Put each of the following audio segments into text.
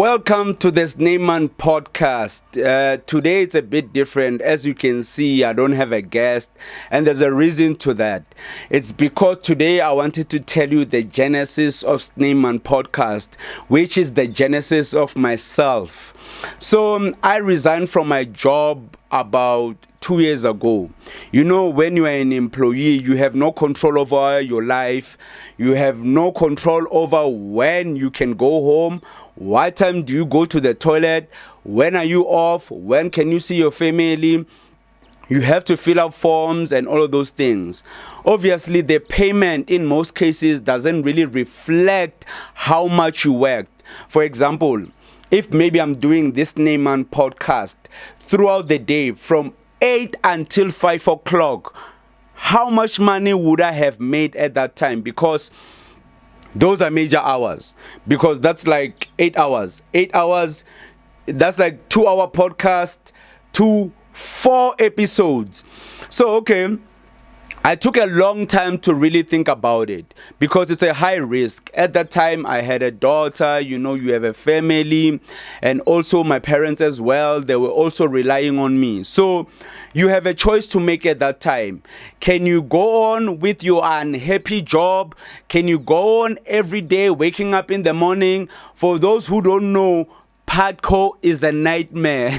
Welcome to this Neyman podcast. Today it's a bit different. As you can see, I don't have a guest, and there's a reason to that. It's because today I wanted to tell you the genesis of Neyman podcast, which is the genesis of myself. So I resigned from my job about 2 years ago. You know, when you are an employee, you have no control over your life. You have no control over when you can go home. What time do you go to the toilet? When are you off? When can you see your family? You have to fill out forms and all of those things. Obviously, the payment in most cases doesn't really reflect how much you worked. For example, if maybe I'm doing this Neyman podcast throughout the day from 8 until 5 o'clock, how much money would I have made at that time? Because those are major hours. Because that's like 8 hours. 8 hours, that's like 2 hour podcast to 4 episodes. So, okay, I took a long time to really think about it because it's a high risk. At that time, I had a daughter, you have a family, and also my parents as well. They were also relying on me. So you have a choice to make at that time. Can you go on with your unhappy job? Can you go on every day waking up in the morning? For those who don't know, hardcore is a nightmare.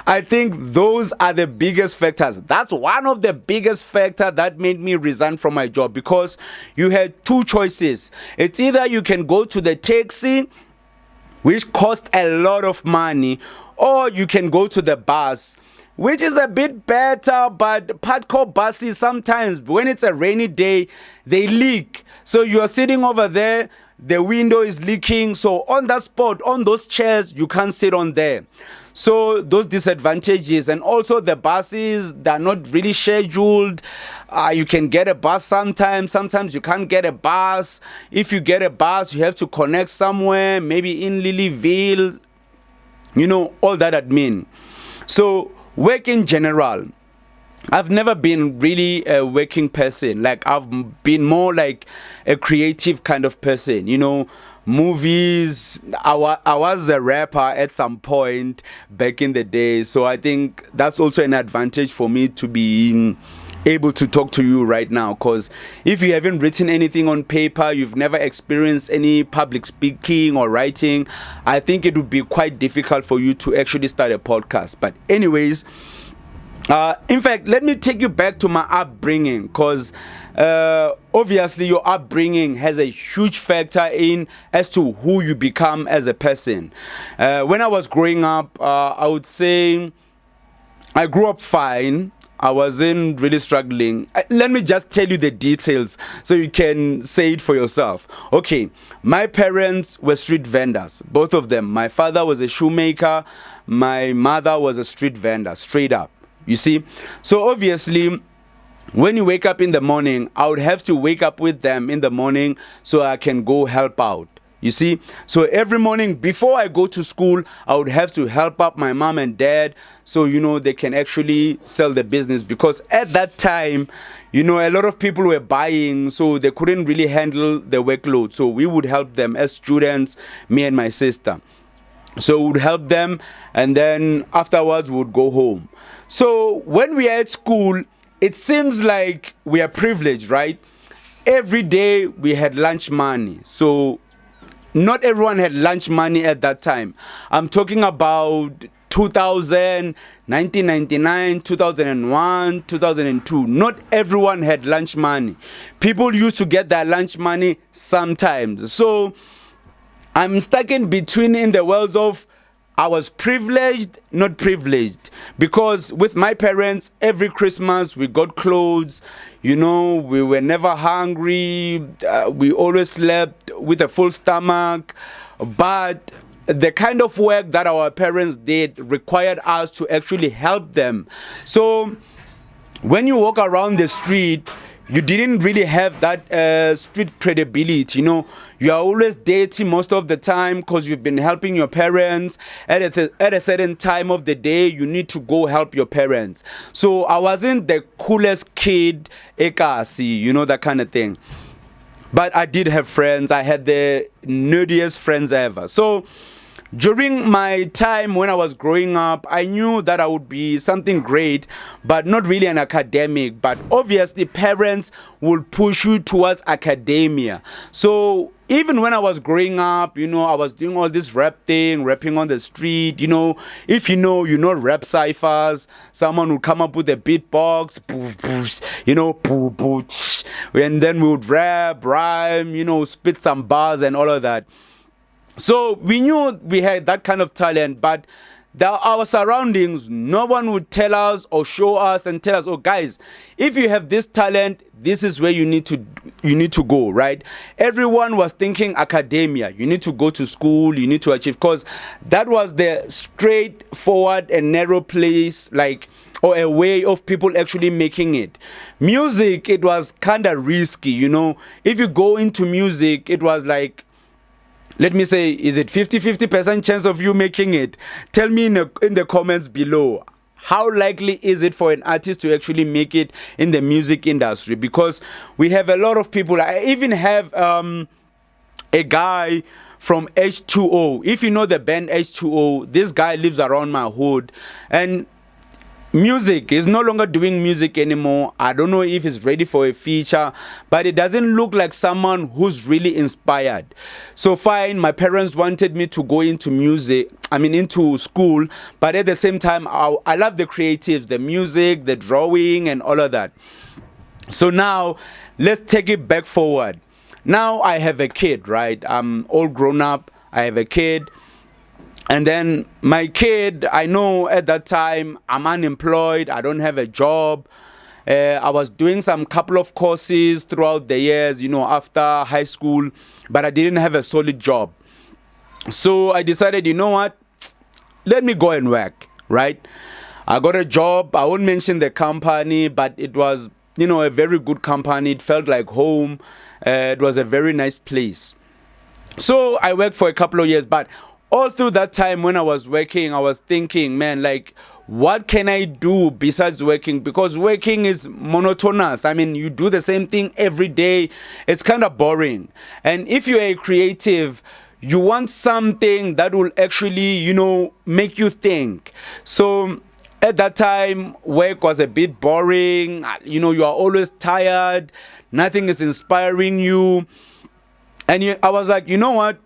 I think those are the biggest factors. That's one of the biggest factors that made me resign from my job, because you had two choices. It's either you can go to the taxi, which cost a lot of money, or you can go to the bus, which is a bit better, but hardcore buses sometimes, when it's a rainy day, they leak. So you are sitting over there, the window is leaking, so on that spot, on those chairs, you can't sit on there. So those disadvantages, and also the buses, they're not really scheduled. You can get a bus sometimes you can't get a bus. If you get a bus, you have to connect somewhere, maybe in Lilyville, all that admin. So work in general, I've never been really a working person. Like, I've been more like a creative kind of person, movies. I was a rapper at some point back in the day. So I think that's also an advantage for me to be able to talk to you right now, because if you haven't written anything on paper, you've never experienced any public speaking or writing, I think it would be quite difficult for you to actually start a podcast. But anyways, in fact, let me take you back to my upbringing, because obviously your upbringing has a huge factor in as to who you become as a person. When I was growing up, I would say I grew up fine. I wasn't really struggling. Let me just tell you the details so you can say it for yourself. Okay, my parents were street vendors, both of them. My father was a shoemaker. My mother was a street vendor, straight up. You see? So obviously, when you wake up in the morning, I would have to wake up with them in the morning so I can go help out. You see? So every morning before I go to school, I would have to help up my mom and dad so, they can actually sell the business. Because at that time, a lot of people were buying, so they couldn't really handle the workload. So we would help them as students, me and my sister. So we would help them, and then afterwards we would go home. So when we are at school, it seems like we are privileged, right? Every day we had lunch money. So not everyone had lunch money at that time. I'm talking about 2000, 1999, 2001, 2002. Not everyone had lunch money. People used to get their lunch money sometimes. So I'm stuck in between in the worlds of I was privileged, not privileged. Because with my parents, every Christmas we got clothes, we were never hungry, we always slept with a full stomach. But the kind of work that our parents did required us to actually help them. So when you walk around the street, you didn't really have that street credibility. You are always dirty most of the time because you've been helping your parents. At a certain time of the day, you need to go help your parents. So I wasn't the coolest kid, ekasi, that kind of thing. But I did have friends. I had the nerdiest friends ever. So during my time when I was growing up, I knew that I would be something great, but not really an academic. But obviously, parents will push you towards academia. So even when I was growing up, I was doing all this rap thing, rapping on the street. If rap ciphers, someone would come up with a beatbox, poof, poof, poof, poof, tsh, and then we would rap, rhyme, spit some bars and all of that. So we knew we had that kind of talent, but our surroundings, no one would tell us or show us and tell us, oh guys, if you have this talent, this is where you need to go, right? Everyone was thinking academia. You need to go to school, you need to achieve, because that was the straightforward and narrow place, or a way of people actually making it. Music, it was kind of risky, If you go into music, it was like, let me say, is it 50% chance of you making it? Tell me in the comments below. How likely is it for an artist to actually make it in the music industry? Because we have a lot of people. I even have a guy from H2O. If you know the band H2O, this guy lives around my hood. And music is no longer doing music anymore. I don't know if he's ready for a feature, but it doesn't look like someone who's really inspired. So fine, my parents wanted me to go into into school, but at the same time, I love the creatives, the music, the drawing, and all of that. So now, let's take it back forward. Now I have a kid, right? I'm all grown up. I have a kid. And then my kid, I know at that time I'm unemployed. I don't have a job. I was doing some couple of courses throughout the years, after high school, but I didn't have a solid job. So I decided, you know what? Let me go and work, right? I got a job. I won't mention the company, but it was, a very good company. It felt like home. It was a very nice place. So I worked for a couple of years, but all through that time when I was working, I was thinking, man, what can I do besides working? Because working is monotonous. You do the same thing every day. It's kind of boring. And if you're a creative, you want something that will actually, make you think. So at that time, work was a bit boring. You are always tired. Nothing is inspiring you. And I was like, you know what?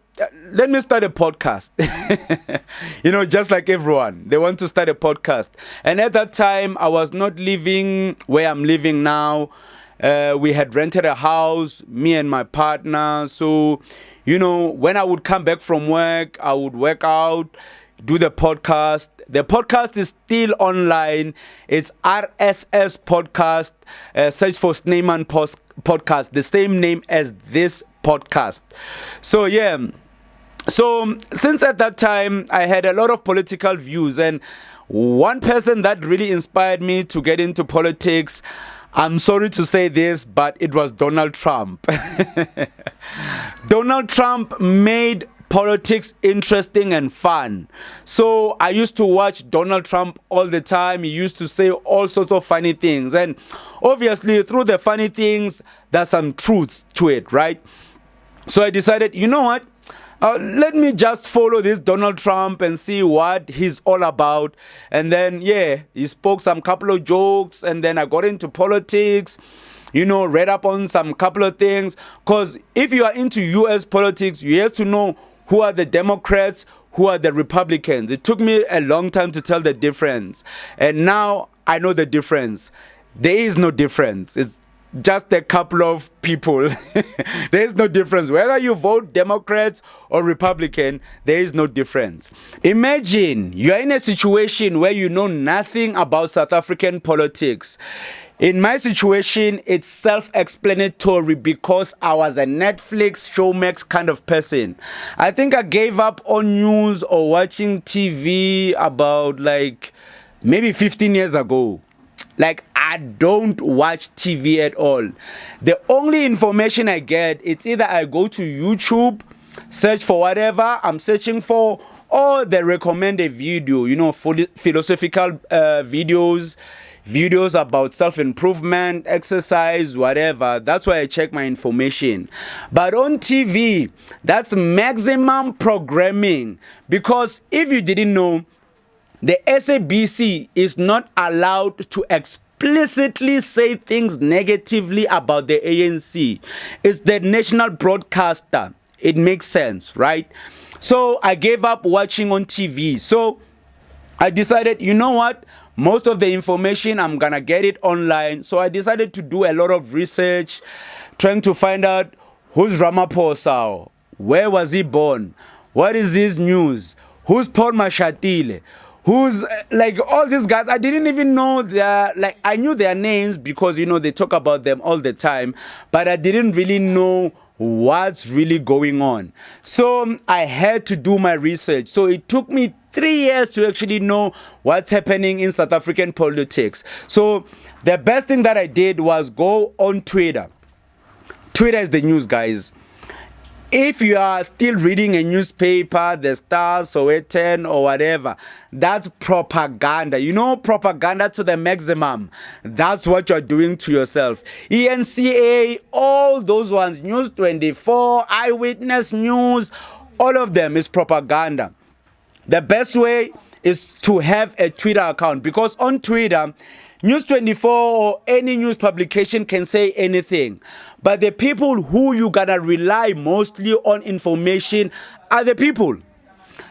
Let me start a podcast. Just like everyone, they want to start a podcast. And at that time, I was not living where I'm living now. We had rented a house, me and my partner. So, when I would come back from work, I would work out, do the podcast. The podcast is still online. It's RSS Podcast. Search for Sneyman Podcast, the same name as this podcast. So, yeah. So since at that time, I had a lot of political views, and one person that really inspired me to get into politics, I'm sorry to say this, but it was Donald Trump. Donald Trump made politics interesting and fun. So I used to watch Donald Trump all the time. He used to say all sorts of funny things. And obviously, through the funny things, there's some truths to it, right? So I decided, you know what? Let me just follow this Donald Trump and see what he's all about. And then, he spoke some couple of jokes, and then I got into politics, read up on some couple of things. Because if you are into US politics, you have to know who are the Democrats, who are the Republicans. It took me a long time to tell the difference. And now I know the difference. There is no difference. It's just a couple of people. There is no difference. Whether you vote Democrats or Republican, there is no difference. Imagine you are in a situation where you know nothing about South African politics. In my situation, it's self-explanatory because I was a Netflix, Showmax kind of person. I think I gave up on news or watching TV about maybe 15 years ago. I don't watch TV at all. The only information I get, it's either I go to YouTube, search for whatever I'm searching for, or they recommend a video, philosophical videos, videos about self-improvement, exercise, whatever. That's why I check my information. But on TV, that's maximum programming. Because if you didn't know, the SABC is not allowed to explicitly say things negatively about the ANC. It's the national broadcaster. It makes sense, right? So I gave up watching on TV. So I decided, you know what? Most of the information, I'm going to get it online. So I decided to do a lot of research, trying to find out who's Ramaphosa, where was he born, what is his news, who's Paul Mashatile, who's like all these guys. I didn't even know their, like, I knew their names because, you know, they talk about them all the time, but I didn't really know what's really going on. So I had to do my research. So it took me 3 years to actually know what's happening in South African politics. So the best thing that I did was go on Twitter. Twitter is the news, guys. If you are still reading a newspaper, the Star, Sowetan, or whatever, that's propaganda. You know, propaganda to the maximum. That's what you're doing to yourself. ENCA, all those ones, News 24, Eyewitness News, all of them is propaganda. The best way is to have a Twitter account, because on Twitter, News 24 or any news publication can say anything. But the people who you gotta rely mostly on information are the people.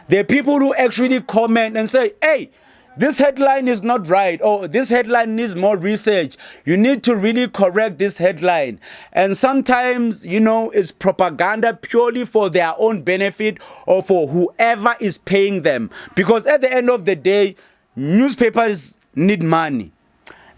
The people who actually comment and say, hey, this headline is not right, or this headline needs more research. You need to really correct this headline. And sometimes, you know, it's propaganda purely for their own benefit or for whoever is paying them. Because at the end of the day, newspapers need money.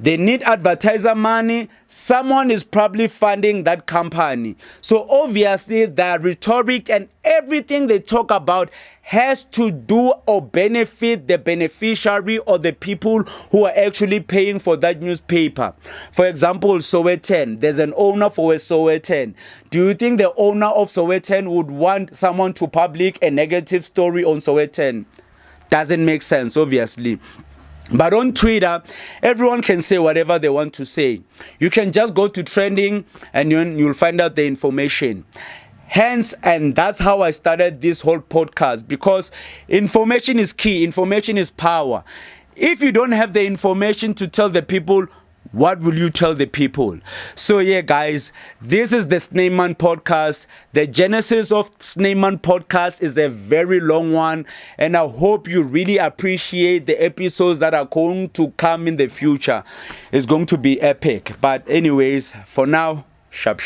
They need advertiser money. Someone is probably funding that company. So obviously the rhetoric and everything they talk about has to do or benefit the beneficiary or the people who are actually paying for that newspaper. For example, Sowetan. There's an owner for a Sowetan. Do you think the owner of Sowetan would want someone to publish a negative story on Sowetan? Doesn't make sense, obviously. But on Twitter, everyone can say whatever they want to say. You can just go to trending and you'll find out the information. Hence, and that's how I started this whole podcast, because information is key. Information is power. If you don't have the information to tell the people, what will you tell the people? So yeah, guys, this is the Snyman podcast. The genesis of Snyman podcast is a very long one, and I hope you really appreciate the episodes that are going to come in the future. It's going to be epic. But anyways, for now, sharp.